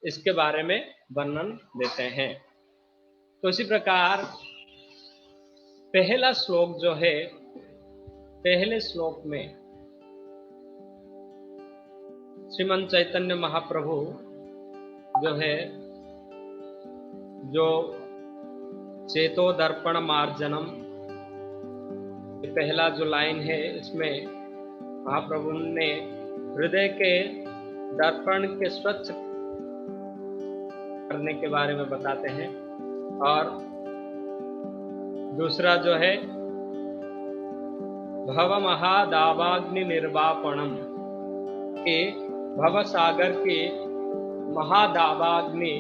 इसके बारे में वर्णन देते हैं। तो इसी प्रकार पहला श्लोक जो है, पहले श्लोक में श्रीमन चैतन्य महाप्रभु जो है, जो चेतो दर्पण मार्जनम, पहला जो लाइन है, इसमें महाप्रभु ने हृदय के दर्पण के स्वच्छ करने के बारे में बताते हैं। और दूसरा जो है भव महादावाग्नि निर्वापणम, के भव सागर के महादावाग्नि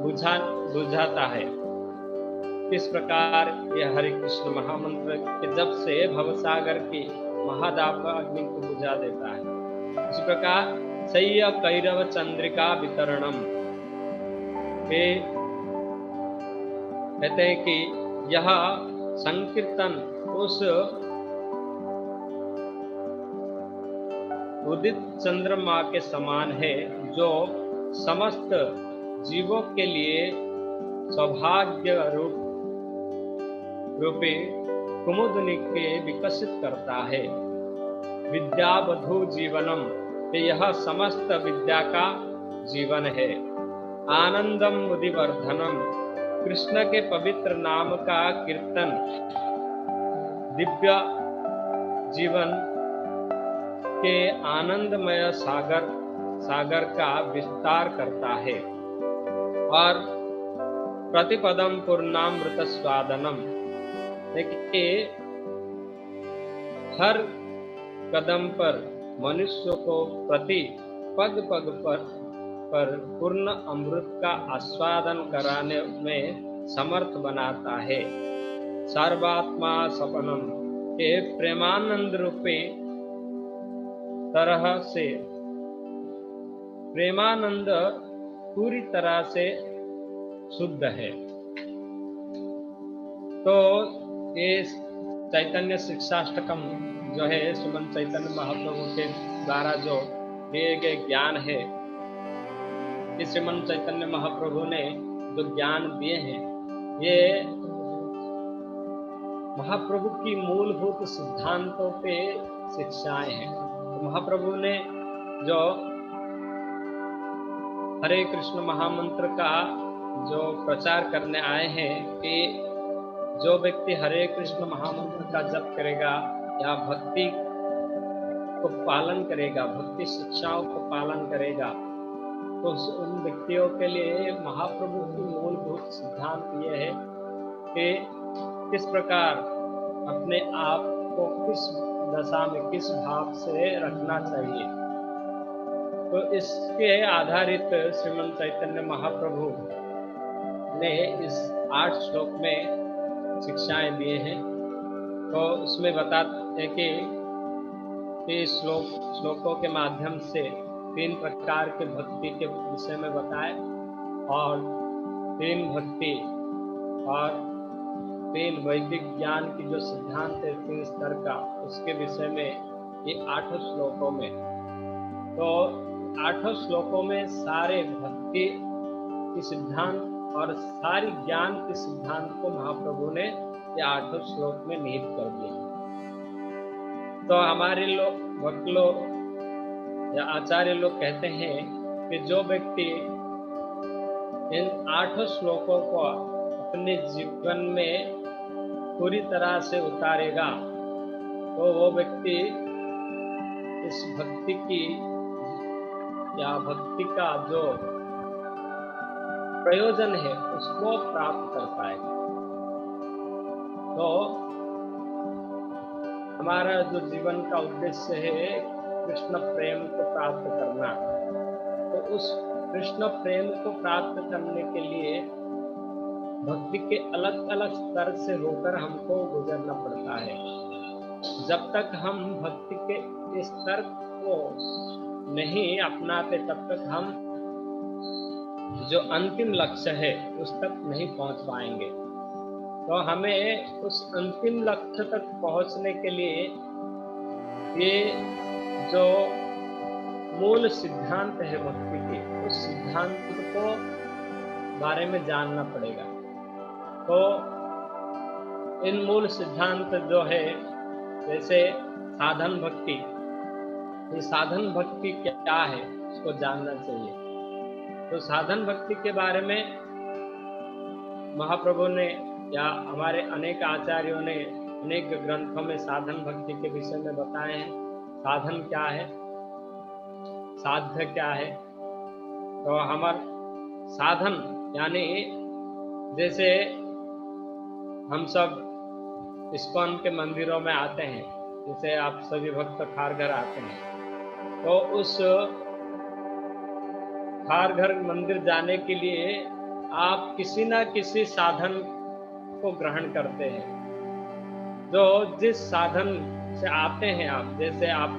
बुझाता है। किस प्रकार यह हरे कृष्ण महामंत्र के जब से भवसागर की महादावाग्नि को बुझा देता है। इसी प्रकार सय्य कैरव चंद्रिका वितरणम, कहते हैं कि यह संकीर्तन उस उदित चंद्रमा के समान है, जो समस्त जीवों के लिए सौभाग्य रूपी कुमुदनी के विकसित करता है। विद्या बधु जीवनम, यह समस्त विद्या का जीवन है। आनंदम मुदिवर्धनम, कृष्ण के पवित्र नाम का कीर्तन दिव्य जीवन के आनंदमय सागर का विस्तार करता है। और प्रतिपदम पूर्णामृत स्वादनम, देखिए हर कदम पर मनुष्य को प्रति पग पग पर पूर्ण अमृत का आस्वादन कराने में समर्थ बनाता है। सर्वात्मा सपनम, के प्रेमानंद रूपी तरह से प्रेमानंद पूरी तरह से शुद्ध है। तो ये चैतन्य शिक्षाष्टकम जो है, श्रीमन चैतन्य महाप्रभु के द्वारा जो दिए गए ज्ञान है, कि श्रीमन चैतन्य महाप्रभु ने जो ज्ञान दिए हैं, ये महाप्रभु की मूलभूत सिद्धांतों पे शिक्षाएं हैं। तो महाप्रभु ने जो हरे कृष्ण महामंत्र का जो प्रचार करने आए हैं, कि जो व्यक्ति हरे कृष्ण महामंत्र का जप करेगा या भक्ति को पालन करेगा, भक्ति शिक्षाओं को पालन करेगा, तो उन व्यक्तियों के लिए महाप्रभु की मूलभूत सिद्धांत ये है कि किस प्रकार अपने आप को किस दशा में किस भाव से रखना चाहिए। तो इसके आधारित श्रीमन चैतन्य महाप्रभु ने इस 8 श्लोक में शिक्षाएं दिए हैं। तो उसमें बताते हैं कि श्लोकों के माध्यम से 3 प्रकार के भक्ति के विषय में बताए, और 3 भक्ति और 3 वैदिक ज्ञान की जो सिद्धांत है 3 स्तर का, उसके विषय में ये 8 श्लोकों में, तो 8 श्लोकों में सारे भक्ति की सिद्धांत और सारी ज्ञान के सिद्धांत को महाप्रभु ने ये 8 श्लोक में निहित कर दिया। तो हमारे लोग भक्त लोग या आचार्य लोग कहते हैं कि जो व्यक्ति इन 8 श्लोकों को अपने जीवन में पूरी तरह से उतारेगा, तो वो व्यक्ति इस भक्ति की या भक्ति का जो प्रयोजन है उसको प्राप्त कर पाएगा। तो हमारा जो जीवन का उद्देश्य है कृष्ण प्रेम को प्राप्त करना, तो उस कृष्ण प्रेम को प्राप्त करने के लिए भक्ति के अलग अलग स्तर से होकर हमको गुजरना पड़ता है। जब तक हम भक्ति के इस स्तर को नहीं अपनाते, तब तक हम जो अंतिम लक्ष्य है उस तक नहीं पहुंच पाएंगे। तो हमें उस अंतिम लक्ष्य तक पहुंचने के लिए ये जो मूल सिद्धांत है भक्ति के, उस सिद्धांत को बारे में जानना पड़ेगा। तो इन मूल सिद्धांत जो है, जैसे साधन भक्ति, ये साधन भक्ति क्या है उसको जानना चाहिए। तो साधन भक्ति के बारे में महाप्रभु ने या हमारे अनेक आचार्यों ने अनेक ग्रंथों में साधन भक्ति के विषय में बताए हैं। साधन क्या है, साध्य क्या है। तो हमारा साधन यानी जैसे हम सब इस्कॉन के मंदिरों में आते हैं, जैसे आप सभी भक्त खारघर आते हैं, तो उस खारघर मंदिर जाने के लिए आप किसी न किसी साधन को ग्रहण करते हैं। जो जिस साधन से आते हैं आप, जैसे आप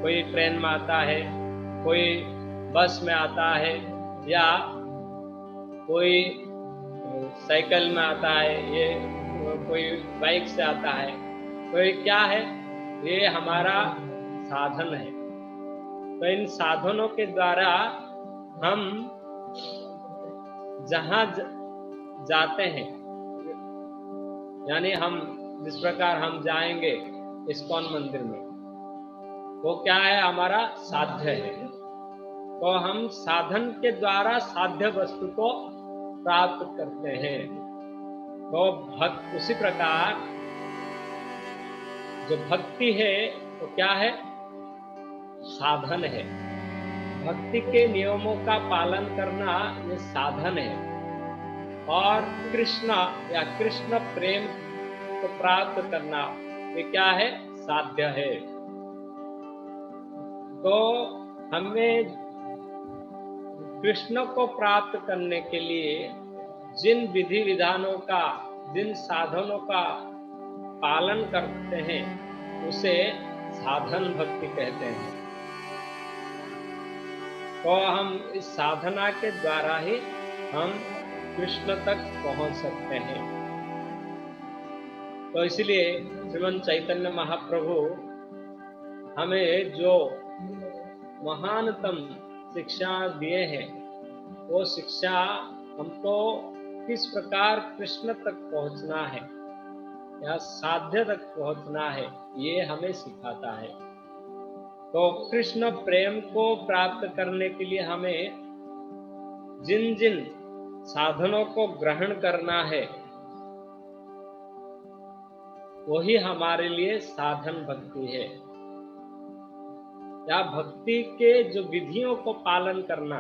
कोई ट्रेन में आता है, कोई बस में आता है, या कोई साइकिल में आता है, ये कोई बाइक से आता है, कोई क्या है, ये हमारा साधन है। तो इन साधनों के द्वारा हम जहाँ जाते हैं, यानी हम जिस प्रकार हम जाएंगे इस्कॉन मंदिर में, वो क्या है, हमारा साध्य है। तो हम साधन के द्वारा साध्य वस्तु को प्राप्त करते हैं। तो उसी प्रकार जो भक्ति है वो क्या है, साधन है। भक्ति के नियमों का पालन करना ये साधन है, और कृष्ण या कृष्ण प्रेम को प्राप्त करना ये क्या है, साध्य है। तो हमें कृष्ण को प्राप्त करने के लिए जिन विधि विधानों का, जिन साधनों का पालन करते हैं, उसे साधन भक्ति कहते हैं। तो हम इस साधना के द्वारा ही हम कृष्ण तक पहुंच सकते हैं। तो इसलिए श्रीमन चैतन्य महाप्रभु हमें जो महानतम शिक्षा दिए हैं, वो शिक्षा हमको किस प्रकार कृष्ण तक पहुंचना है या साध्य तक पहुंचना है, ये हमें सिखाता है। तो कृष्ण प्रेम को प्राप्त करने के लिए हमें जिन जिन साधनों को ग्रहण करना है, वही हमारे लिए साधन भक्ति है। या भक्ति के जो विधियों को पालन करना,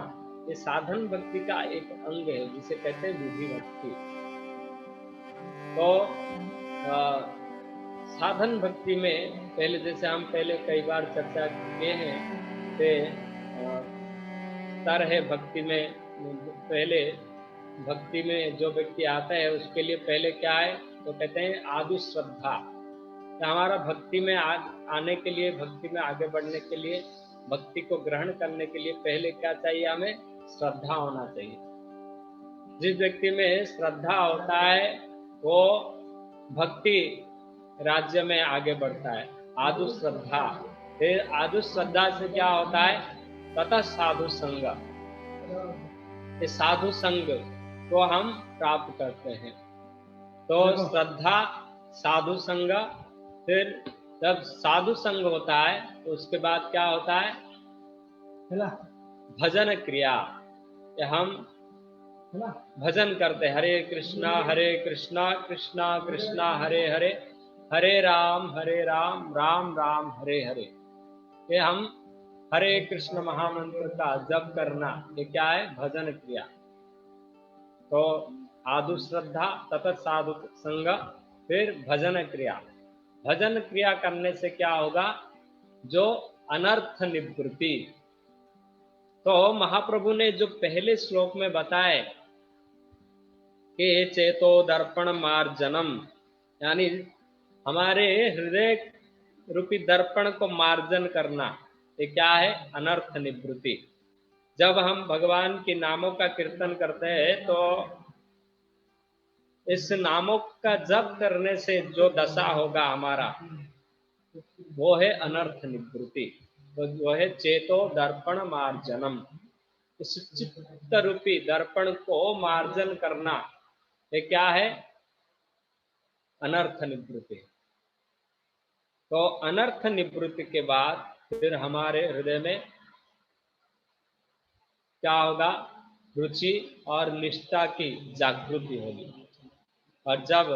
ये साधन भक्ति का एक अंग है, जिसे कहते हैं विधि भक्ति। तो साधन भक्ति में पहले, जैसे हम पहले कई बार चर्चा किए हैं कि स्तर है भक्ति में। पहले भक्ति में जो व्यक्ति आता है उसके लिए पहले क्या है, तो कहते हैं आदि श्रद्धा। तो हमारा भक्ति में आने के लिए, भक्ति में आगे बढ़ने के लिए, भक्ति को ग्रहण करने के लिए पहले क्या चाहिए, हमें श्रद्धा होना चाहिए। जिस व्यक्ति में श्रद्धा होता है वो भक्ति राज्य में आगे बढ़ता है। आदु श्रद्धा, फिर आदु श्रद्धा से क्या होता है, ततः साधु संग। इस साधु संग को हम प्राप्त करते हैं। तो श्रद्धा, साधु संग, फिर जब साधु संग होता है तो उसके बाद क्या होता है, भजन क्रिया। हम भजन करते, हरे कृष्णा कृष्णा कृष्णा हरे हरे, हरे राम राम राम हरे हरे। ये हम हरे कृष्ण महामंत्र का जप करना, ये क्या है, भजन क्रिया। तो आदु श्रद्धा, ततः साधु संग, फिर भजन क्रिया। भजन क्रिया करने से क्या होगा, जो अनर्थ निवृत्ति। तो महाप्रभु ने जो पहले श्लोक में बताए कि चेतो दर्पण मार्जनम, यानी हमारे हृदय रूपी दर्पण को मार्जन करना, ये क्या है, अनर्थ निवृत्ति। जब हम भगवान के नामों का कीर्तन करते हैं तो इस नामों का जप करने से जो दशा होगा हमारा, वो है अनर्थ निवृत्ति। तो जो है चेतो दर्पण मार्जनम, इस चित्त रूपी दर्पण को मार्जन करना, ये क्या है? अनर्थ निवृत्ति। तो अनर्थ निवृत्ति के बाद फिर हमारे हृदय में क्या होगा? रुचि और निष्ठा की जागृति होगी। और जब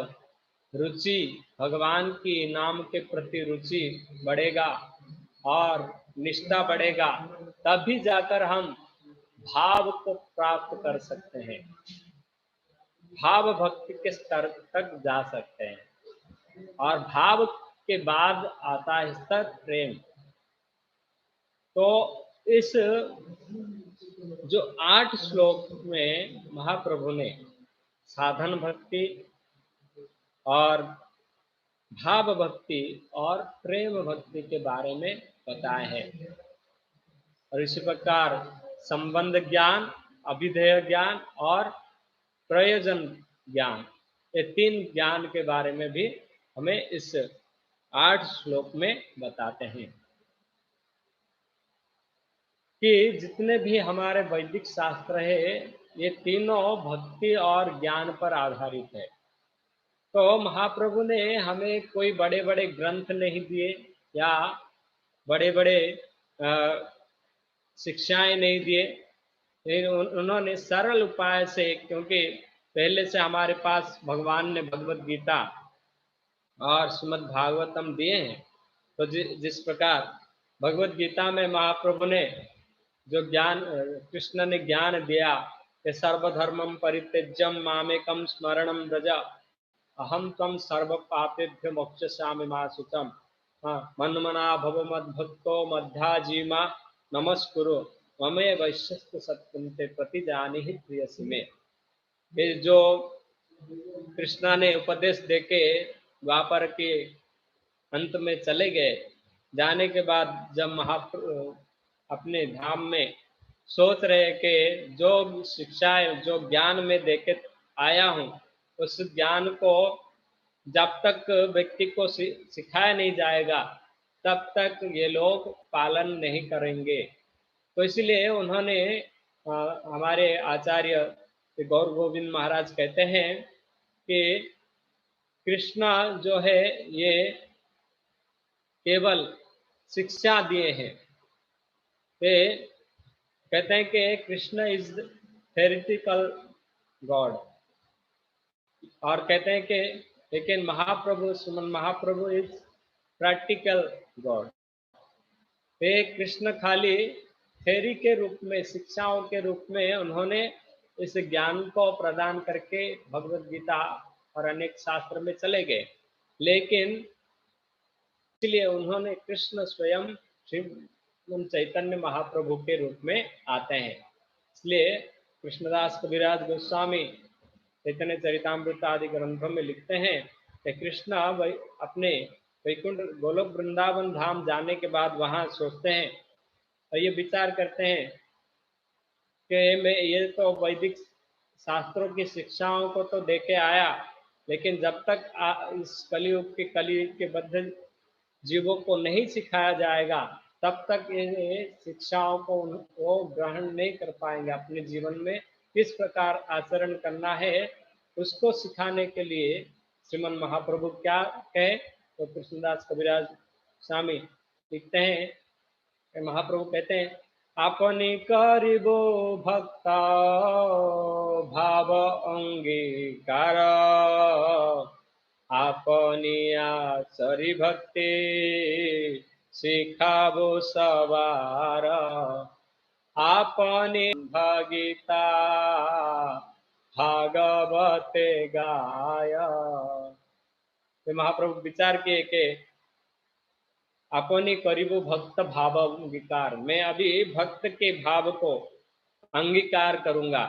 रुचि, भगवान की नाम के प्रति रुचि बढ़ेगा और निष्ठा बढ़ेगा, तभी जाकर हम भाव को प्राप्त कर सकते हैं, भाव भक्ति के स्तर तक जा सकते हैं। और भाव के बाद आता है स्तर प्रेम। तो इस जो 8 श्लोक में महाप्रभु ने साधन भक्ति और भाव भक्ति और प्रेम भक्ति के बारे में बताए हैं। और इसी प्रकार संबंध ज्ञान, अभिधेय ज्ञान और प्रयोजन ज्ञान, ये 3 ज्ञान के बारे में भी हमें इस 8 श्लोक में बताते हैं कि जितने भी हमारे वैदिक शास्त्र है, ये तीनों भक्ति और ज्ञान पर आधारित है। तो महाप्रभु ने हमें कोई बड़े बड़े ग्रंथ नहीं दिए या बड़े बड़े शिक्षाएं नहीं दिए, लेकिन उन्होंने सरल उपाय से, क्योंकि पहले से हमारे पास भगवान ने भगवत गीता और श्रीमद् भागवतम दिए हैं। तो जिस प्रकार भगवत गीता में महाप्रभु ने जो ज्ञान, कृष्ण ने ज्ञान दिया कि सर्वधर्मम परित्यज्यम मामेकम स्मरणम व्रज अहम त्वं सर्व पापेभ्यो मोक्षयिष्यामि मा शुचम, मन्मना भव मद्भक्तो मध्याजीमा नमस्कुरु ममे वैश्यस्तु सत्यं ते प्रतिजानीहि प्रियसी में। ये जो कृष्णा ने उपदेश देके द्वापर के अंत में चले गए, जाने के बाद जब महाप्रभु अपने धाम में सोच रहे कि जो शिक्षाएं, जो ज्ञान में देके आया हूँ, उस ज्ञान को जब तक व्यक्ति को सिखाया नहीं जाएगा, तब तक ये लोग पालन नहीं करेंगे। तो इसलिए उन्होंने हमारे आचार्य गौर गोविंद महाराज कहते हैं कि कृष्णा जो है ये केवल शिक्षा दिए हैं। वे कहते हैं कि कृष्ण इज थेरेटिकल गॉड, और कहते हैं कि लेकिन महाप्रभु, श्रीमन महाप्रभु इज प्रैक्टिकल गॉड। वे कृष्ण खाली थेरी के रूप में, शिक्षाओं के रूप में उन्होंने इस ज्ञान को प्रदान करके भगवत गीता और अनेक शास्त्र में चले गए, लेकिन इसलिए उन्होंने कृष्ण स्वयं श्री चैतन्य महाप्रभु के रूप में आते हैं। इसलिए कृष्णदास कविराज गोस्वामी चैतन्य चरितामृत आदि ग्रंथों में लिखते हैं कि कृष्ण अपने वैकुंठ गोलोक वृंदावन धाम जाने के बाद वहां सोचते हैं और ये विचार करते हैं कि मैं ये तो वैदिक शास्त्रों की शिक्षाओं को तो देके आया, लेकिन जब तक इस कलयुग के बद्ध जीवों को नहीं सिखाया जाएगा, तब तक ये शिक्षाओं को वो ग्रहण नहीं कर पाएंगे। अपने जीवन में किस प्रकार आचरण करना है, उसको सिखाने के लिए श्रीमन महाप्रभु क्या कहे, तो कृष्णदास कविराज स्वामी लिखते हैं कि महाप्रभु कहते हैं, अपनी करिबो भक्ता भाव अंगीकार, अपनी आचरी भक्ति सिखाबो सवार, अपनी भगीता भागवते गाय। तो महाप्रभु विचार किए कि अपनी करीबो भक्त भाव अंगीकार, मैं अभी भक्त के भाव को अंगीकार करूंगा।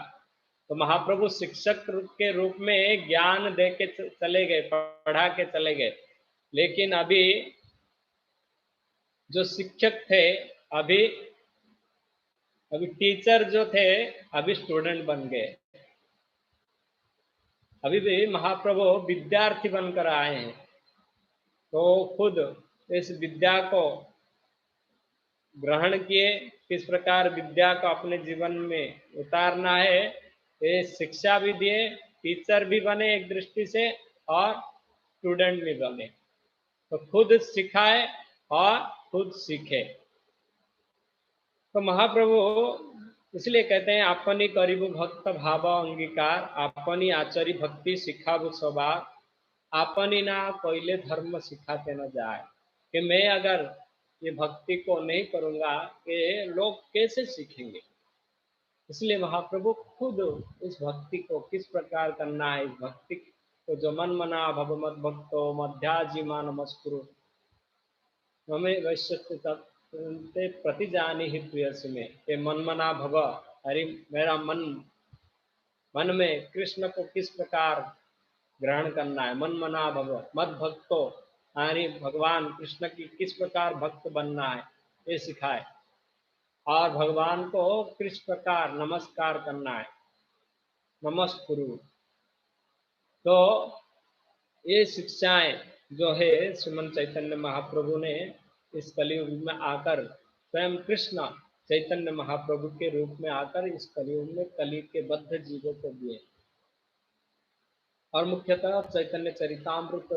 तो महाप्रभु शिक्षक के रूप में ज्ञान दे के चले गए, पढ़ा के चले गए, लेकिन अभी जो शिक्षक थे, अभी टीचर जो थे, अभी स्टूडेंट बन गए। अभी भी महाप्रभु विद्यार्थी बनकर आए हैं, तो खुद इस विद्या को ग्रहण किए, किस प्रकार विद्या को अपने जीवन में उतारना है, ये शिक्षा भी दिए, टीचर भी बने एक दृष्टि से और स्टूडेंट भी बने। तो खुद सिखाए और खुद सीखे। तो महाप्रभु इसलिए कहते हैं अपनी करीबु भक्त भाव अंगीकार, अपनी आचरी भक्ति सिखाबु स्वभाव, अपनी ना पहले धर्म सिखाते न जाए। कि मैं अगर ये भक्ति को नहीं करूंगा कि लोग कैसे सीखेंगे। इसलिए महाप्रभु खुद इस भक्ति को किस प्रकार करना है, इस भक्ति को जो मन मना भव मद भक्तो मध्याजीमा नमस्कुरु हमें वैश्य प्रति जानी ही प्रियसी में, ये मन मना भव, अरे मेरा मन में कृष्ण को किस प्रकार ग्रहण करना है, मन मना भव मद भक्तो, यानी भगवान कृष्ण की किस प्रकार भक्त बनना है ये सिखाए, और भगवान को किस प्रकार नमस्कार करना है, नमस्कुरु। तो ये शिक्षाएं जो है श्रीमन चैतन्य महाप्रभु ने इस कलयुग में आकर, स्वयं कृष्ण चैतन्य महाप्रभु के रूप में आकर इस कलयुग में कली के बद्ध जीवों को दिए। और मुख्यतः चैतन्य चरितामृत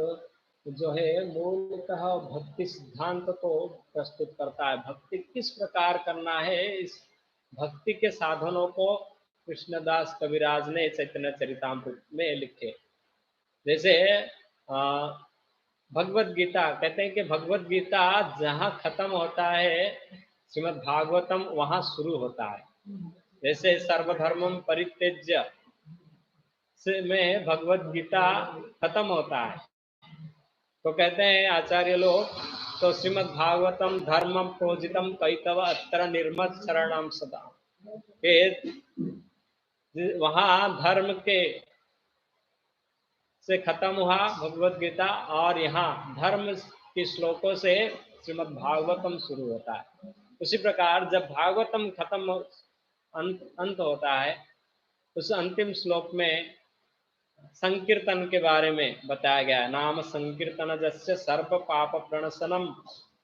जो है मूलतः भक्ति सिद्धांत को प्रस्तुत करता है। भक्ति किस प्रकार करना है, इस भक्ति के साधनों को कृष्णदास कविराज ने चैतन्य चरितामृत में लिखे। जैसे भगवत गीता कहते हैं कि भगवत गीता जहाँ खत्म होता है श्रीमद् भागवतम वहां शुरू होता है। जैसे सर्वधर्मम परित्यज्य से में भगवत गीता खत्म होता है, तो कहते हैं आचार्य लोग, तो श्रीमद् भागवतम धर्मम प्रोजितम कैतव अत्र निर्मत शरणम सदा, वहां धर्म के से खत्म हुआ भगवत गीता, और यहाँ धर्म के श्लोकों से श्रीमद् भागवतम शुरू होता है। उसी प्रकार जब भागवतम खत्म अंत होता है, उस अंतिम श्लोक में संकीर्तन के बारे में बताया गया है। नाम संकीर्तन जस्य सर्व पाप प्रणशनम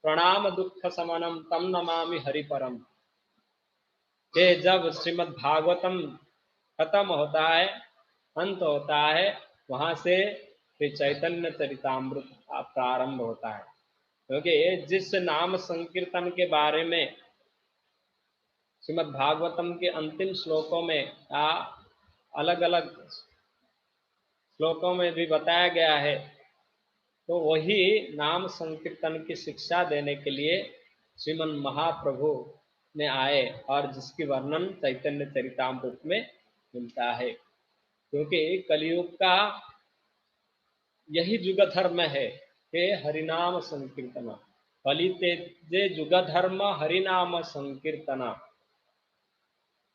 प्रणाम दुख समनम तम नमामि हरिपरम। ये जब श्रीमद् भागवतम खत्म होता है, अंत होता है, वहां से श्री चैतन्य चरितामृत प्रारंभ होता है। क्योंकि जिस नाम संकीर्तन के बारे में श्रीमद् भागवतम के अंतिम श्लोकों में अलग अलग श्लोकों में भी बताया गया है, तो वही नाम संकीर्तन की शिक्षा देने के लिए श्रीमन महाप्रभु ने आए, और जिसकी वर्णन चैतन्य चरितामृत में मिलता है। क्योंकि कलयुग का यही जुग धर्म है कि हरिनाम संकीर्तन, कली तेजे जुग धर्म हरिनाम संकीर्तन।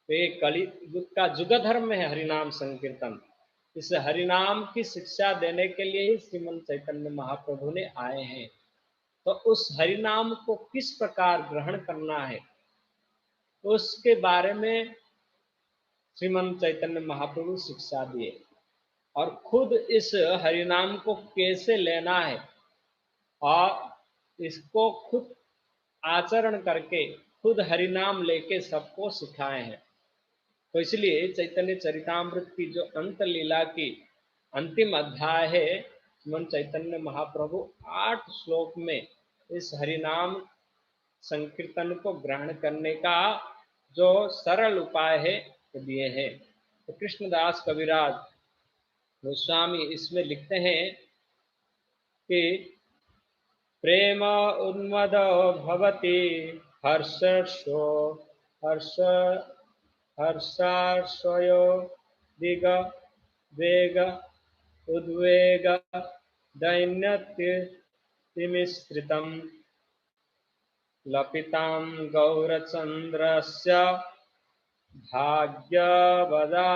तो ये कली युग का जुग धर्म है हरिनाम संकीर्तन। इस हरिनाम की शिक्षा देने के लिए ही श्रीमन चैतन्य महाप्रभु ने आए हैं। तो उस हरिनाम को किस प्रकार ग्रहण करना है, उसके बारे में श्रीमन चैतन्य महाप्रभु शिक्षा दिए, और खुद इस हरिनाम को कैसे लेना है और इसको खुद आचरण करके खुद हरिनाम लेके सबको सिखाए हैं। तो इसलिए चैतन्य चरितामृत की जो अंत लीला की अंतिम अध्याय है, श्रीमन चैतन्य महाप्रभु 8 श्लोक में इस हरिनाम संकीर्तन को ग्रहण करने का जो सरल उपाय है वो दिए हैं। तो कृष्णदास कविराज गोस्वामी इसमें लिखते हैं कि प्रेम उन्मद भवति हर्षो हर्ष हर्षाश्वयो दिग वेग उद्वेग दैन्यतिमिश्रितं लपितां गौरचन्द्रस्य भाग्यवदा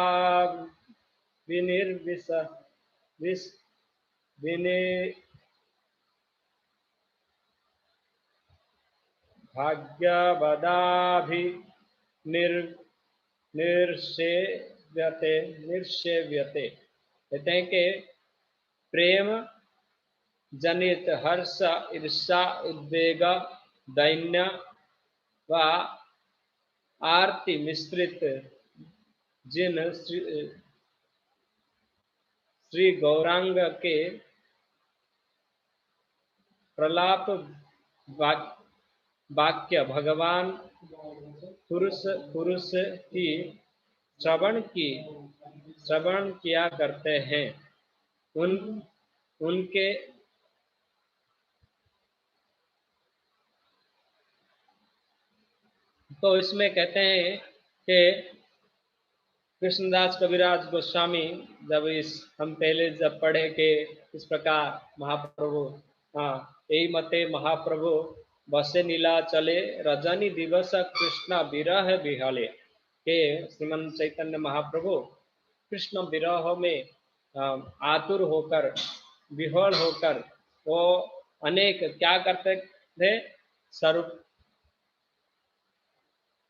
विनिर्विश निर्सेव्यते। कहते हैं कि प्रेम जनित हर्ष ईर्षा उद्वेग दैन्य व आरती मिश्रित जिन श्री गौरांग के प्रलाप वाक्य भगवान पुरुष पुरुष की श्रवण किया करते हैं, उन उनके तो इसमें कहते हैं कि कृष्णदास कविराज गोस्वामी हम पहले जब पढ़े कि इस प्रकार महाप्रभु, हाँ, यही मते महाप्रभु बसे नीला चले रजनी दिवस कृष्ण विरह बिहले, के श्रीमन चैतन्य महाप्रभु कृष्ण विरह में आतुर होकर, विह्वल होकर वो अनेक क्या करते थे। स्वरूप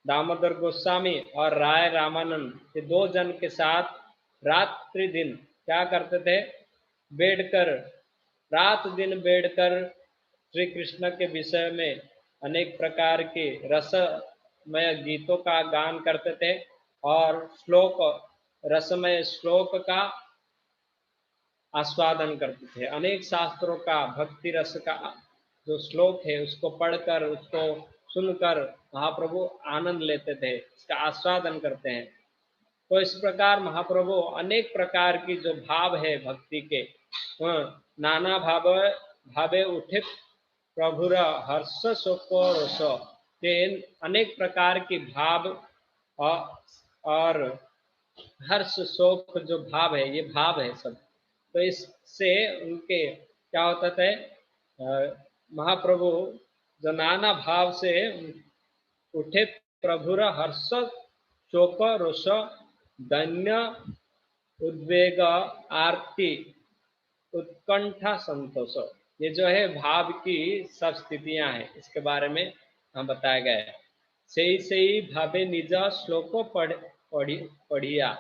दामोदर गोस्वामी और राय रामानंद ये दो जन के साथ रात्रि दिन क्या करते थे, बैठकर रात दिन बैठकर श्री कृष्ण के विषय में अनेक प्रकार के रसमय गीतों का गान करते थे और रसमय श्लोक का आस्वादन करते थे। अनेक शास्त्रों का भक्ति रस का जो श्लोक है उसको पढ़कर, उसको सुनकर महाप्रभु आनंद लेते थे, इसका आस्वादन करते हैं। तो इस प्रकार महाप्रभु अनेक प्रकार की जो भाव है भक्ति के, नाना भावे उठे प्रभुर हर्ष शोको रस, अनेक प्रकार की भाव और हर्ष शोक जो भाव है, ये भाव है सब। तो इससे उनके क्या होता था, महाप्रभु जो नाना भाव से उठे प्रभुर हर्ष शोक रोष दैन्य उद्वेग आरती उत्कंठा संतोष, ये जो है भाव की सब स्थितियां हैं, इसके बारे में हम बताया गया है। सही भावे निज श्लोको पढ़िया,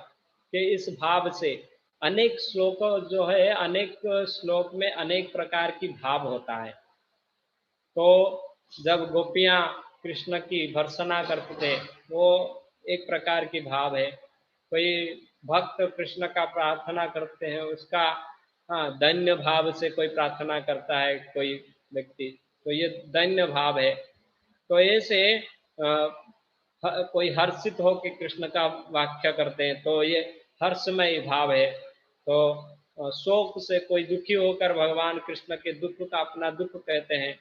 कि इस भाव से अनेक श्लोक जो है, अनेक श्लोक में अनेक प्रकार की भाव होता है। तो जब गोपियां कृष्ण की भर्त्सना करते थे वो एक प्रकार की भाव है। कोई भक्त कृष्ण का प्रार्थना करते हैं, उसका दैन्य भाव से कोई प्रार्थना करता है कोई व्यक्ति, तो ये दैन्य भाव है। तो ऐसे कोई हर्षित हो के कृष्ण का वाक्य करते हैं तो ये हर्षमय भाव है। तो शोक से कोई दुखी होकर भगवान कृष्ण के दुख का अपना दुख कहते हैं,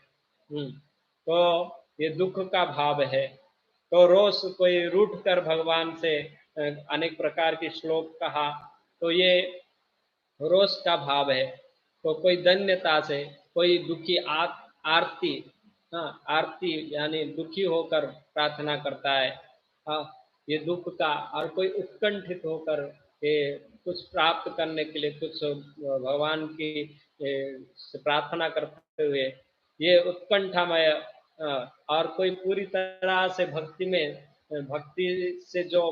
तो ये दुख का भाव है। तो रोष, कोई रूठ कर भगवान से अनेक प्रकार की श्लोक कहा, तो ये रोष का भाव है। तो कोई धन्यता से, कोई दुखी आरती, आरती यानी दुखी होकर प्रार्थना करता है, ये दुख का। और कोई उत्कंठित होकर के कुछ प्राप्त करने के लिए, कुछ भगवान की से प्रार्थना करते हुए, ये उत्कंठामय। और कोई पूरी तरह से भक्ति से जो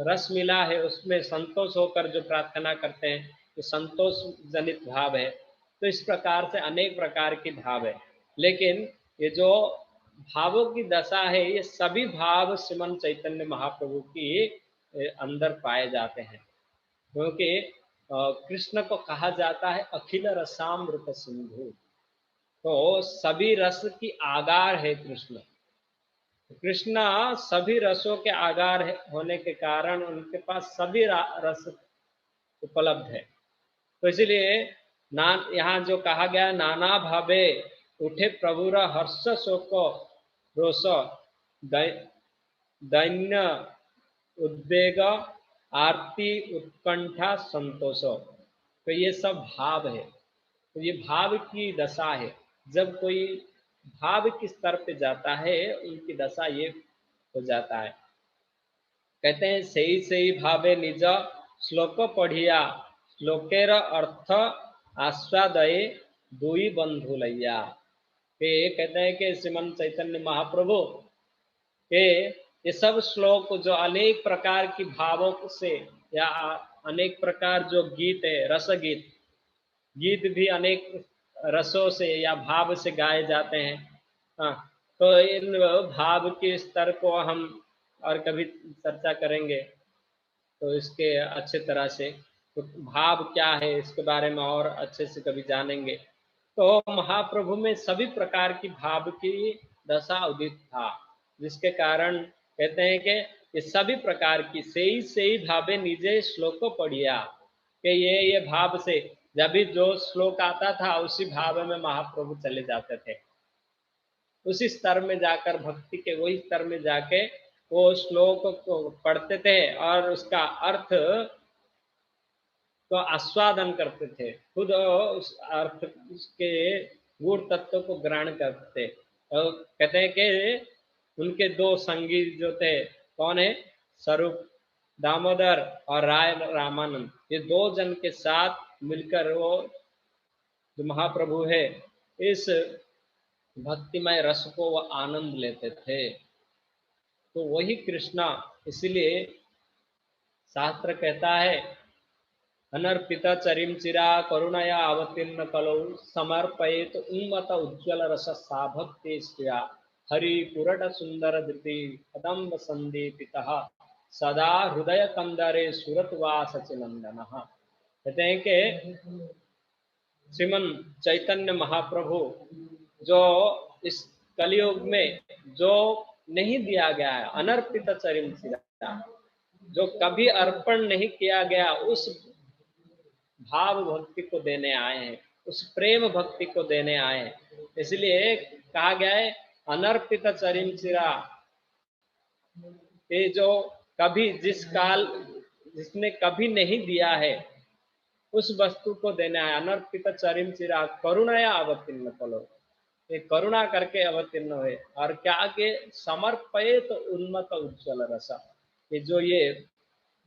रस मिला है उसमें संतोष होकर जो प्रार्थना करते हैं, तो संतोष जनित भाव है। तो इस प्रकार से अनेक प्रकार की भाव है। लेकिन ये जो भावों की दशा है, ये सभी भाव श्रीमन चैतन्य महाप्रभु की अंदर पाए जाते हैं, क्योंकि कृष्ण को कहा जाता है अखिल रसामृत सिंधु। तो सभी रस की आगार है कृष्ण। कृष्ण सभी रसों के आगार होने के कारण उनके पास सभी रस उपलब्ध है। तो इसीलिए यहाँ जो कहा गया, नाना भावे उठे प्रभुर हर्ष शोक रोष दैन्य उद्वेग आरती उत्कंठा संतोष, तो ये सब भाव है। तो ये भाव की दशा है। जब कोई भाव के स्तर पे जाता है, उनकी दशा ये हो जाता है। कहते हैं सही भावे निज श्लोक पढ़िया, श्लोकेर अर्थ आस्वादये दुई बंधु लैया। कहते हैं कि श्रीमन चैतन्य महाप्रभु के ये सब श्लोक जो अनेक प्रकार की भावों से, या अनेक प्रकार जो गीत है, रस गीत भी अनेक रसों से या भाव से गाए जाते हैं। हाँ, तो इन भाव के स्तर को हम और कभी चर्चा करेंगे, तो इसके अच्छे तरह से तो भाव क्या है इसके बारे में और अच्छे से कभी जानेंगे। तो महाप्रभु में सभी प्रकार की भाव की दशा उदित था, जिसके कारण कहते हैं कि ये सभी प्रकार की से ही भावे निजे श्लोको पढ़िया, कि ये भाव से जब भी जो श्लोक आता था उसी भाव में महाप्रभु चले जाते थे, उसी स्तर में जाकर भक्ति के वही स्तर में जाके वो श्लोक को पढ़ते थे और उसका अर्थ को आस्वादन करते थे, खुद उस अर्थ उसके गुण तत्व को ग्रहण करते थे। और कहते हैं कि उनके दो संगी जो थे, कौन है, स्वरूप दामोदर और राय रामानंद, ये दो जन के साथ मिलकर वो जो महाप्रभु है इस भक्तिमय रस को वह आनंद लेते थे। तो वही कृष्णा, इसलिए शास्त्र कहता है अनर्पित चरिम चिरा करुणया अवतीर्ण कलौ समर्पयेत उन्मत उज्ज्वल रस साभक्ति स्त्रिया हरि पुरट सुंदर धृति कदम्ब संदीपितः सदा हृदय कंदरे सुरतवास सचिनंदन। कहते हैं कि श्रीमन चैतन्य महाप्रभु जो इस कलयुग में जो नहीं दिया गया है, अनर्पित चरिम चिरा, जो कभी अर्पण नहीं किया गया, उस भाव भक्ति को देने आए हैं, उस प्रेम भक्ति को देने आए हैं। इसलिए कहा गया है अनर्पित चरिम चिरा, ये जो कभी जिस काल जिसने कभी नहीं दिया है उस वस्तु को देना है। अनर्पित चरिम चिरा करुणया अवतीर्ण कलो, ये करुणा करके अवतीर्ण हुए और क्या के समर्पयेत उन्मत उज्ज्वल रस, ये जो ये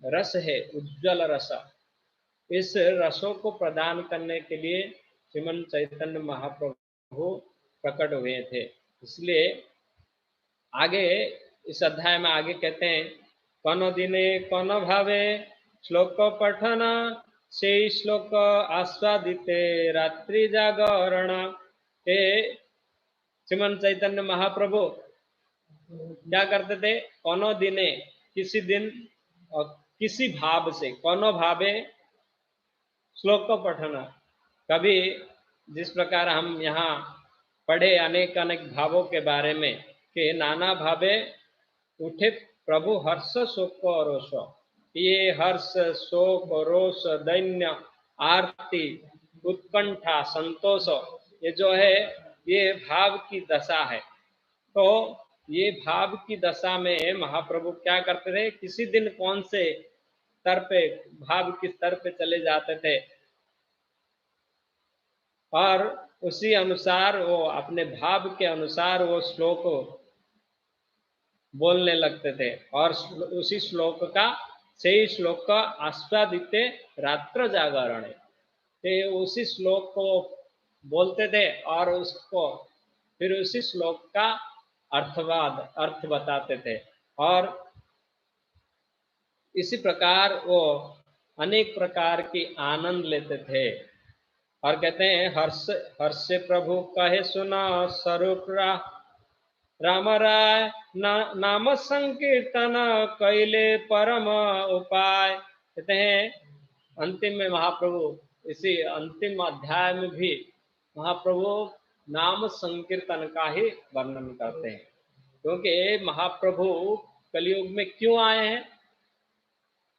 रस है उज्ज्वल रस, इस रसों को प्रदान करने के लिए श्रीमन चैतन्य महाप्रभु प्रकट हुए थे। इसलिए आगे इस अध्याय में आगे कहते हैं कौन दिने कौन भावे श्लोक पठन से श्लोक आस्वादिते रात्रि जागरण। के श्रीमन चैतन्य महाप्रभु क्या करते थे, कौनो दिने किसी दिन और किसी भाव से, कौनो भावे श्लोक को पठना, कभी जिस प्रकार हम यहाँ पढ़े अनेक अनेक भावों के बारे में कि नाना भावे उठे प्रभु हर्ष शोक रोष, ये हर्ष शोक रोष दैन्य आरती उत्कंठा संतोष, ये जो है ये भाव की दशा है। तो ये भाव की दशा में महाप्रभु क्या करते थे, किसी दिन कौन से स्तर पे, भाव के स्तर पे चले जाते थे और उसी अनुसार वो अपने भाव के अनुसार वो श्लोक बोलने लगते थे और उसी श्लोक का सही श्लोक का आस्वादित रात्र जागरण, उसी श्लोक को बोलते थे और उसको फिर उसी श्लोक का अर्थ बताते थे और इसी प्रकार वो अनेक प्रकार की आनंद लेते थे। और कहते हैं हर्ष हर्ष प्रभु कहे सुना स्वरूप राम राय नाम संकीर्तन कैले परम उपाय। कहते हैं अंतिम में महाप्रभु, इसी अंतिम अध्याय में भी महाप्रभु नाम संकीर्तन का ही वर्णन करते हैं, क्योंकि महाप्रभु कलयुग में क्यों आए हैं,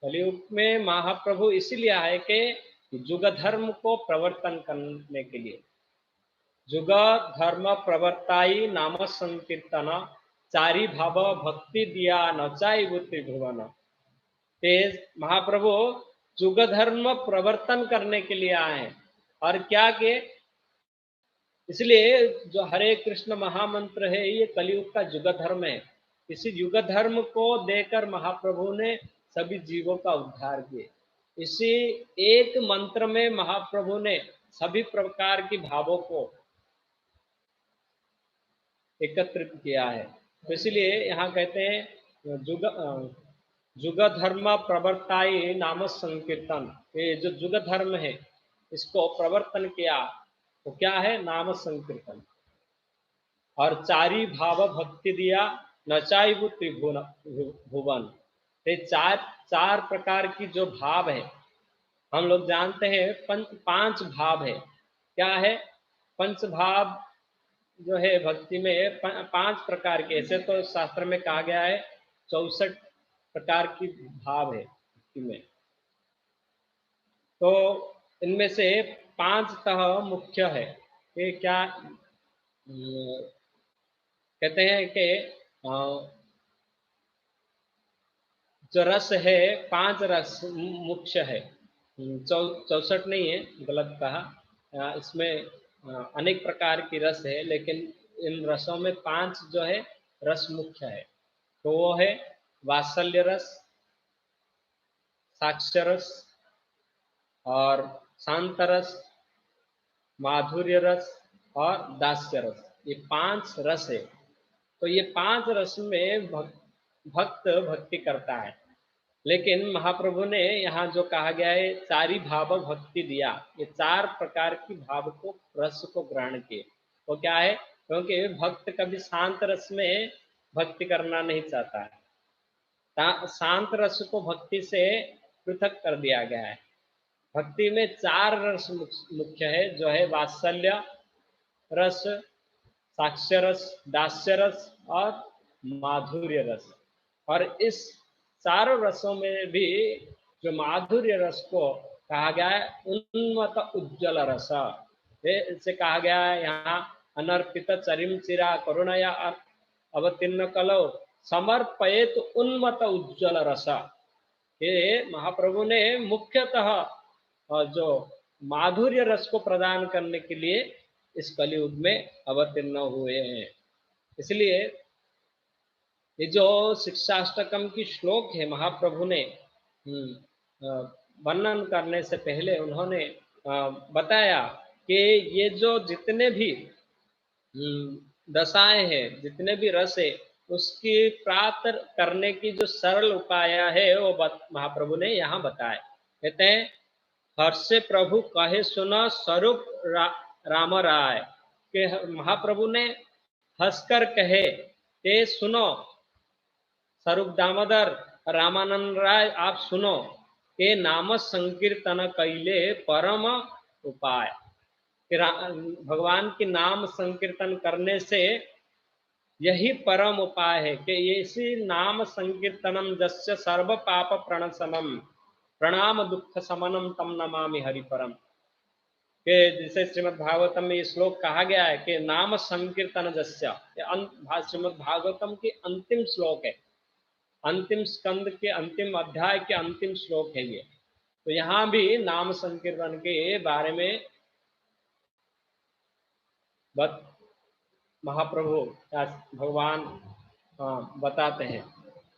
कलयुग में महाप्रभु इसीलिए आए कि जुग धर्म को प्रवर्तन करने के लिए, जुग धर्म प्रवर्ताई नाम संकीर्तन चारी भाव भक्ति दिया नचाई त्रिभुवन। तेज महाप्रभु जुग धर्म प्रवर्तन करने के लिए आए हैं और क्या के, इसलिए जो हरे कृष्ण महामंत्र है ये कलयुग का युग धर्म है। इसी युग धर्म को देकर महाप्रभु ने सभी जीवों का उद्धार किए। इसी एक मंत्र में महाप्रभु ने सभी प्रकार की भावों को एकत्रित किया है। तो इसलिए यहाँ कहते हैं जुग धर्म प्रवर्ताई नाम संकीर्तन, ये जो जुग धर्म है इसको प्रवर्तन किया तो क्या है, नाम संकीर्तन। और चारी भाव भक्ति दिया नचाइबु त्रिभुवन भुवन। ये चार चार प्रकार की जो भाव है, हम लोग जानते हैं पांच भाव है। क्या है? पंच भाव जो है भक्ति में पांच प्रकार के, ऐसे तो शास्त्र में कहा गया है 64 प्रकार की भाव है भक्ति में। तो इनमें से पांचतः मुख्य है। ये क्या कहते हैं कि जो रस है, पांच रस मुख्य है। 64 नहीं है, गलत कहा। इसमें अनेक प्रकार की रस है, लेकिन इन रसों में पांच जो है रस मुख्य है। तो वो है वात्सल्य रस, साक्ष्य रस और शांत रस, माधुर्य रस और दास्य रस। ये पांच रस है। तो ये पांच रस में भक्त भक्ति करता है। लेकिन महाप्रभु ने यहाँ जो कहा गया है चारी भाव भक्ति दिया, ये चार प्रकार की भाव को रस को ग्रहण किए। तो क्या है? क्योंकि भक्त कभी शांत रस में भक्ति करना नहीं चाहता है। शांत रस को भक्ति से पृथक कर दिया गया है। भक्ति में चार रस मुख्य है, जो है वात्सल्य रस, साक्ष्य रस, दास्य रस और माधुर्य रस। और इस चारों रसों में भी जो माधुर्य रस को कहा गया है उन्मत्त उज्ज्वल रस। इसे कहा गया है यहाँ अनर्पित चरिम चिरा करुणया अवतीर्ण कलो समर्पयेत उन्मत्त उज्ज्वल रस। ये महाप्रभु ने मुख्यतः जो माधुर्य रस को प्रदान करने के लिए इस कलियुग में अवतीर्ण हुए हैं। इसलिए ये जो शिक्षाष्टकम की श्लोक है, महाप्रभु ने वर्णन करने से पहले उन्होंने बताया कि ये जो जितने भी दशाएं हैं, जितने भी रस है, उसकी प्राप्त करने की जो सरल उपाय है वो महाप्रभु ने यहाँ बताए। कहते हैं हर्ष से प्रभु कहे सुनो स्वरूप राम राय, के महाप्रभु ने हंसकर कहे कि सुनो स्वरूप दामोदर रामानंद राय, आप सुनो के नाम संकीर्तन कैले परम उपाय। भगवान की नाम संकीर्तन करने से यही परम उपाय है कि इसी नाम संकीर्तनम जस्य सर्व पाप प्रणशनम प्रणाम दुख समनम तम नमामि हरिपरम। के जिसे श्रीमद् भागवतम में ये श्लोक कहा गया है कि नाम संकीर्तन जस्य, श्रीमद् भागवतम की अंतिम श्लोक है, अंतिम स्कंद के अंतिम अध्याय के अंतिम श्लोक है ये। तो यहाँ भी नाम संकीर्तन के बारे में महाप्रभु भगवान बताते हैं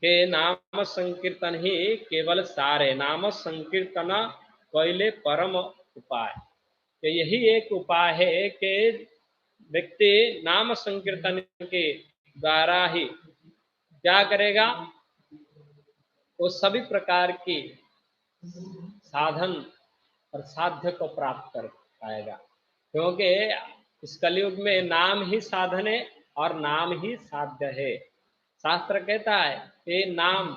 कि नाम संकीर्तन ही केवल सार है, नाम संकीर्तन कैले परम उपाय। तो यही एक उपाय है कि व्यक्ति नाम संकीर्तन के द्वारा ही क्या करेगा, वो सभी प्रकार की साधन और साध्य को प्राप्त कर पाएगा। क्योंकि इस कलयुग में नाम ही साधन है और नाम ही साध्य है। शास्त्र कहता है कि नाम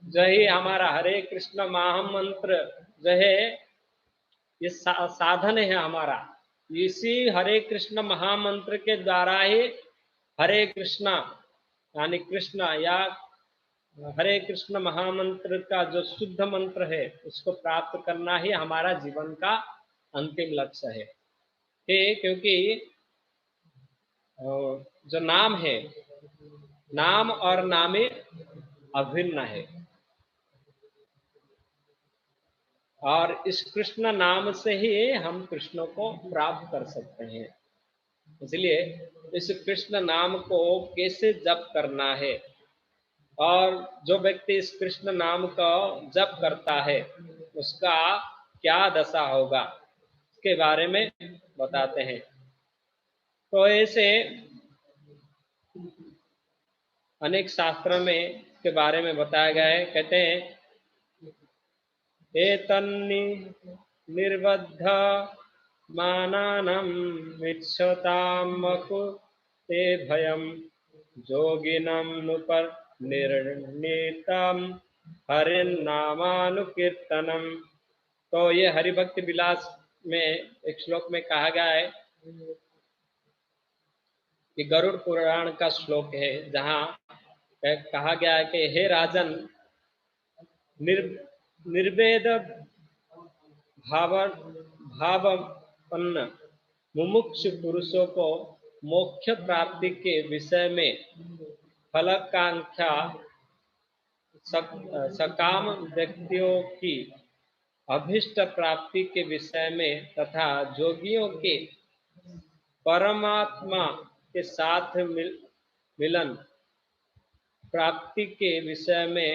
जो ही हमारा हरे कृष्ण महामंत्र जो है ये साधन है हमारा। इसी हरे कृष्ण महामंत्र के द्वारा ही हरे कृष्ण यानी कृष्ण या हरे कृष्ण महामंत्र का जो शुद्ध मंत्र है उसको प्राप्त करना ही हमारा जीवन का अंतिम लक्ष्य है। क्योंकि जो नाम है, नाम और नामे अभिन्न है और इस कृष्ण नाम से ही हम कृष्ण को प्राप्त कर सकते हैं। इसलिए इस कृष्ण नाम को कैसे जप करना है और जो व्यक्ति इस कृष्ण नाम का जप करता है उसका क्या दशा होगा, इसके बारे में बताते हैं। तो ऐसे अनेक शास्त्रों में के बारे में बताया गया है। कहते हैं एतन्नि निर्बद्ध मानानं विच्छतामकु ते भयम जोगिनं नुपर निर्णीतम हरिनामानुकीर्तनम। तो ये हरिभक्ति विलास में एक श्लोक में कहा गया है कि गरुड़ पुराण का श्लोक है, जहाँ कहा गया है कि हे राजन, निर्वेद भावपन्न मुमुक्षु पुरुषों को मोक्ष प्राप्ति के विषय में फलाकांक्षा सकाम व्यक्तियों की अभिष्ट प्राप्ति के विषय में तथा जोगियों के परमात्मा के साथ मिलन प्राप्ति के विषय में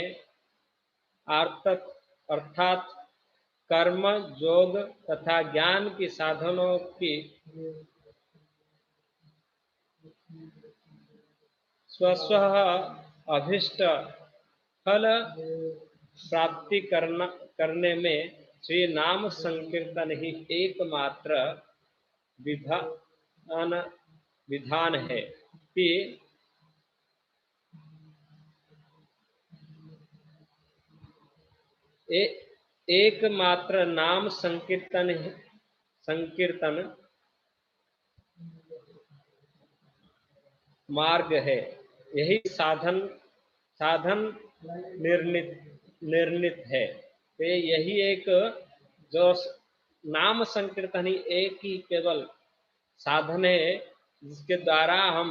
अर्थात कर्म योग तथा ज्ञान की साधनों की स्वस्व अभिष्ट फल प्राप्ति करने में श्री नाम संकीर्तन ही एकमात्र विधान है कि एकमात्र नाम संकीर्तन मार्ग है। यही साधन निर्णित है। तो यही एक जो नाम संकीर्तन ही एक ही केवल साधन है जिसके द्वारा हम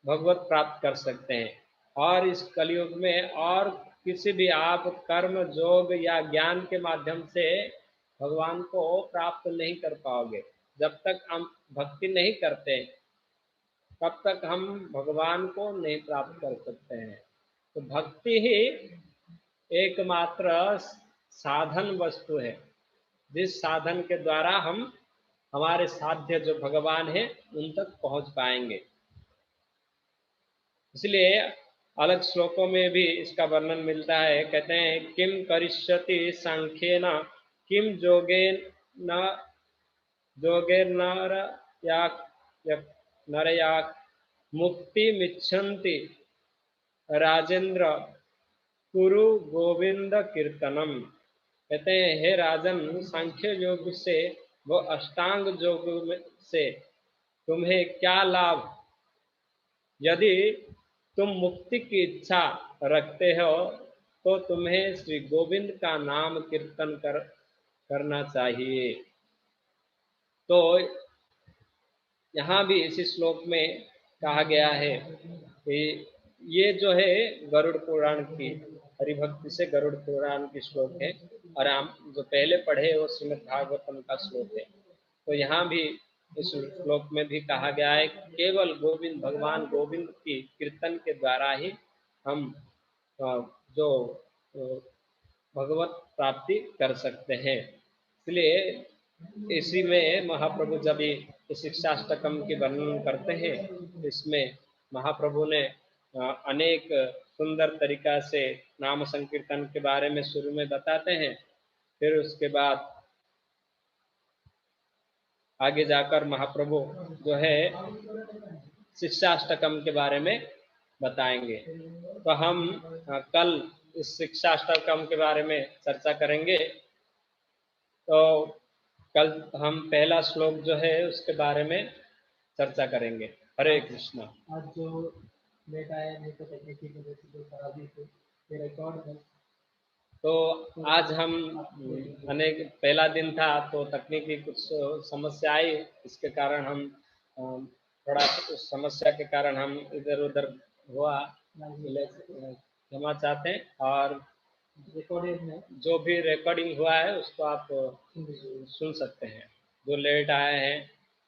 भगवत प्राप्त कर सकते हैं। और इस कलयुग में और किसी भी आप कर्म योग या ज्ञान के माध्यम से भगवान को प्राप्त नहीं कर पाओगे। जब तक हम भक्ति नहीं करते तब तक हम भगवान को नहीं प्राप्त कर सकते हैं। तो भक्ति ही एकमात्र साधन वस्तु है, जिस साधन के द्वारा हम हमारे साध्य जो भगवान है उन तक पहुंच पाएंगे। इसलिए अलग श्लोकों में भी इसका वर्णन मिलता है। कहते हैं किम करिष्यति सांख्येन किम जोगेन नरया मुक्ति मिच्छन्ति राजेंद्र कुरु गोविंद कीर्तनम। कहते हैं हे राजन, सांख्य योग से वो अष्टांग योग से तुम्हें क्या लाभ? यदि तुम मुक्ति की इच्छा रखते हो तो तुम्हें श्री गोविंद का नाम कीर्तन करना चाहिए। तो यहाँ भी इसी श्लोक में कहा गया है कि ये जो है गरुड़ पुराण की हरिभक्ति से गरुड़ पुराण की श्लोक है, और हम जो पहले पढ़े वो श्रीमद् भागवतम का श्लोक है। तो यहाँ भी इस श्लोक में भी कहा गया है केवल गोविंद भगवान गोविंद की कीर्तन के द्वारा ही हम जो भगवत प्राप्ति कर सकते हैं। इसलिए इसी में महाप्रभु जब इस शिक्षाष्टकम की वर्णन करते हैं, इसमें महाप्रभु ने अनेक सुंदर तरीका से नाम संकीर्तन के बारे में शुरू में बताते हैं, फिर उसके बाद आगे जाकर महाप्रभु जो है शिक्षाष्टकम के बारे में बताएंगे। तो हम कल इस शिक्षाष्टकम के बारे में चर्चा करेंगे। तो कल हम पहला श्लोक जो है उसके बारे में चर्चा करेंगे। हरे कृष्णा। आज जो लेट आया नहीं तो तकनीकी वजह से जो खराबी थी ये रिकॉर्ड है। तो आज हम अनेक पहला दिन था तो तकनीकी कुछ समस्या आई, इसके कारण हम थोड़ा उस समस्या के कारण हम इधर उधर हुआ, क्षमा चाहते हैं। और रिकॉर्डेड है, जो भी रिकॉर्डिंग हुआ है उसको आप सुन सकते हैं। जो लेट आए हैं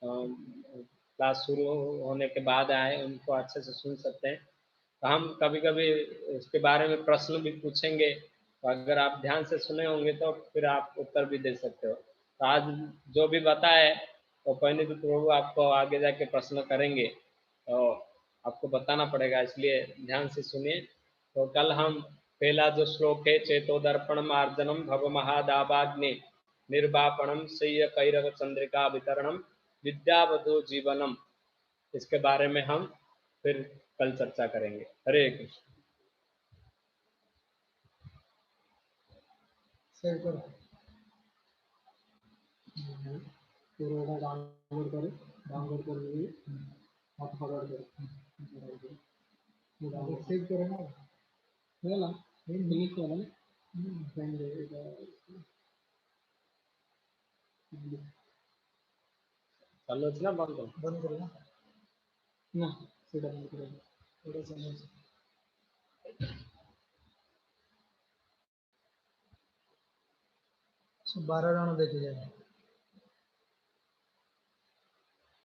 क्लास शुरू होने के बाद आए उनको अच्छे से सुन सकते हैं। तो हम कभी कभी इसके बारे में प्रश्न भी पूछेंगे, तो अगर आप ध्यान से सुने होंगे तो फिर आप उत्तर भी दे सकते हो। तो आज जो भी बताए तो पहले भी प्रभु आपको आगे जाके प्रश्न करेंगे, तो आपको बताना पड़ेगा, इसलिए ध्यान से सुनिए। तो कल हम पहला जो श्लोक है चेतोदर्पण मार्जनम भव महादाबाग्नि निर्वापणम सय्य कैरव चंद्रिका वितरणम विद्यावधो जीवनम, इसके बारे में हम फिर कल चर्चा करेंगे। हरे कृष्ण। सेव करो, फिर वो डाउनलोड करो, डाउनलोड करके आप फॉरवर्ड करो, सेव करो ना, मिळाला लिंक वाला ना, फ्रेंड चालूच ना बंद करो। बंद करो ना, सीधा बंद करो, थोड़ा समझ 12 राउंड देखे जाए।